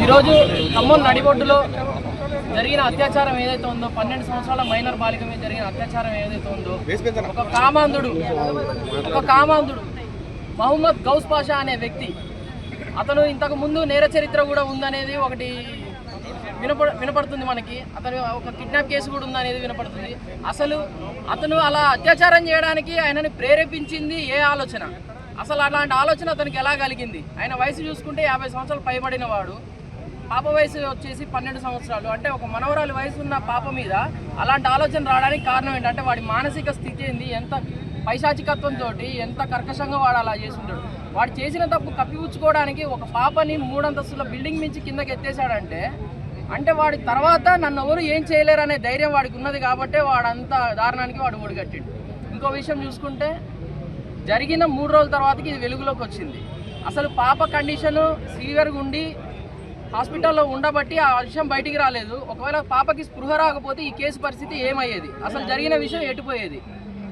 ఈరోజు ఖమ్మం నడిబొడ్డులో జరిగిన అత్యాచారం ఏదైతే ఉందో 12 సంవత్సరాల మైనర్ బాలిక మీద జరిగిన అత్యాచారం ఏదైతే ఉందో ఒక కామాంధుడు మహమ్మద్ గౌస్ పాషా అనే వ్యక్తి, అతను ఇంతకు ముందు నేర చరిత్ర కూడా ఉందనేది ఒకటి వినపడుతుంది మనకి. అతను ఒక కిడ్నాప్ కేసు కూడా ఉందనేది వినపడుతుంది. అసలు అతను అలా అత్యాచారం చేయడానికి ఆయనని ప్రేరేపించింది ఏ ఆలోచన? అసలు అలాంటి ఆలోచన అతనికి ఎలా కలిగింది? ఆయన వయసు చూసుకుంటే 50 సంవత్సరాలు పైబడిన వాడు, పాప వయసు వచ్చేసి 12 సంవత్సరాలు. అంటే ఒక మనవరాలి వయసు ఉన్న పాప మీద అలాంటి ఆలోచన రావడానికి కారణం ఏంటంటే వాడి మానసిక స్థితి ఏంది, ఎంత పైశాచికత్వంతో, ఎంత కర్కశంగా వాడు అలా చేస్తుంటాడు. వాడు చేసిన తప్పు కప్పిపుచ్చుకోవడానికి ఒక పాపని 3 అంతస్తుల బిల్డింగ్ నుంచి కిందకి ఎత్తేసాడంటే అంటే వాడి తర్వాత నన్ను ఎవరు ఏం చేయలేరు అనే ధైర్యం వాడికి ఉన్నది కాబట్టే వాడంతా దారుణానికి వాడు ఒడిగట్టిండు. ఇంకో విషయం చూసుకుంటే జరిగిన 3 రోజుల తర్వాతకి ఇది వెలుగులోకి వచ్చింది. అసలు పాప కండిషను సీవియర్గా ఉండి హాస్పిటల్లో ఉండబట్టి ఆ విషయం బయటికి రాలేదు. ఒకవేళ పాపకి స్పృహ రాకపోతే ఈ కేసు పరిస్థితి ఏమయ్యేది, అసలు జరిగిన విషయం ఎటుపోయేది?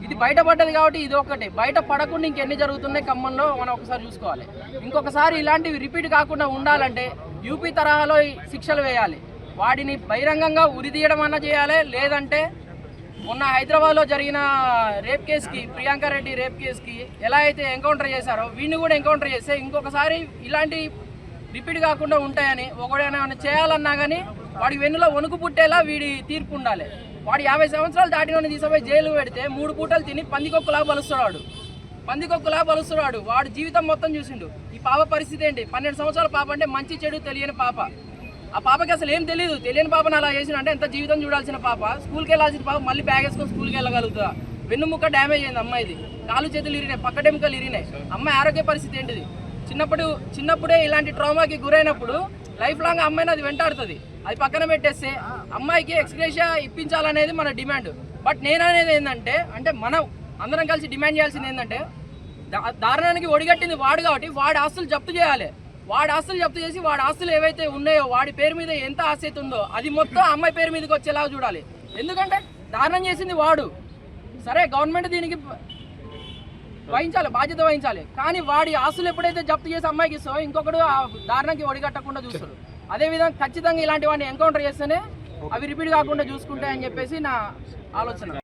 ఇది బయటపడ్డది కాబట్టి ఇది ఒక్కటే. బయట పడకుండా ఇంకెన్ని జరుగుతున్నాయి ఖమ్మంలో మనం ఒకసారి చూసుకోవాలి. ఇంకొకసారి ఇలాంటివి రిపీట్ కాకుండా ఉండాలంటే యూపీ తరహాలో శిక్షలు వేయాలి. వాడిని బహిరంగంగా ఉరిదీయడం అన్నా చేయాలి, లేదంటే మొన్న హైదరాబాద్లో జరిగిన రేప్ కేసుకి, ప్రియాంక రెడ్డి రేప్ కేసుకి ఎలా అయితే ఎన్కౌంటర్ చేశారో వీడిని కూడా ఎన్కౌంటర్ చేస్తే ఇంకొకసారి ఇలాంటి రిపీట్ కాకుండా ఉంటాయని. ఒకడైనా చేయాలన్నా కానీ వాడి వెన్నులో వణుకు పుట్టేలా వీడి తీర్పు ఉండాలి. వాడు 50 సంవత్సరాలు దాటినోని తీసుకుపోయి జైలు పెడితే 3 పూటలు తిని పందికొక్కులా బలుస్తున్నాడు. వాడు జీవితం మొత్తం చూసిండు. ఈ పాప పరిస్థితి ఏంటి? 12 సంవత్సరాల పాప అంటే మంచి చెడు తెలియని పాప. ఆ పాపకి అసలు ఏం తెలియదు. తెలియని పాపను అలా చేసిన అంటే ఎంత జీవితం చూడాల్సిన పాప, స్కూల్కి వెళ్ళాల్సిన పాప మళ్ళీ బ్యాగ్ వేసుకొని స్కూల్కి వెళ్ళగలుగుతా? వెన్నుముక్క డ్యామేజ్ అయింది అమ్మాయిది, కాలు చేతులు ఇరిగినాయి, పక్కటెముకలు ఇరిగినాయి. అమ్మాయి ఆరోగ్య పరిస్థితి ఏంటిది? చిన్నప్పుడే ఇలాంటి ట్రామాకి గురైనప్పుడు లైఫ్ లాంగ్ అమ్మాయిని అది వెంటాడుతుంది. అది పక్కన పెట్టేస్తే అమ్మాయికి ఎక్స్గ్రేషియా ఇప్పించాలనేది మన డిమాండ్. బట్ నేను అనేది ఏంటంటే, మనం అందరం కలిసి డిమాండ్ చేయాల్సింది ఏంటంటే, దారుణానికి ఒడిగట్టింది వాడు కాబట్టి వాడి ఆస్తులు జప్తు చేయాలి. వాడి ఆస్తులు జప్తు చేసి వాడి ఆస్తులు ఏవైతే ఉన్నాయో, వాడి పేరు మీద ఎంత ఆస్తి ఉందో అది మొత్తం అమ్మాయి పేరు మీదకి వచ్చేలాగా చూడాలి. ఎందుకంటే దారుణం చేసింది వాడు. సరే, గవర్నమెంట్ దీనికి బాధ్యత వహించాలి. కానీ వాడి ఆస్తులు ఎప్పుడైతే జప్తు చేసి అమ్మాయికి ఇస్తావో ఇంకొకడు ఆ దారుణానికి ఒడిగట్టకుండా చూస్తాడు. అదేవిధంగా ఖచ్చితంగా ఇలాంటి వాడిని ఎన్కౌంటర్ చేస్తేనే అవి రిపీట్ కాకుండా చూసుకుంటాయని చెప్పేసి నా ఆలోచన.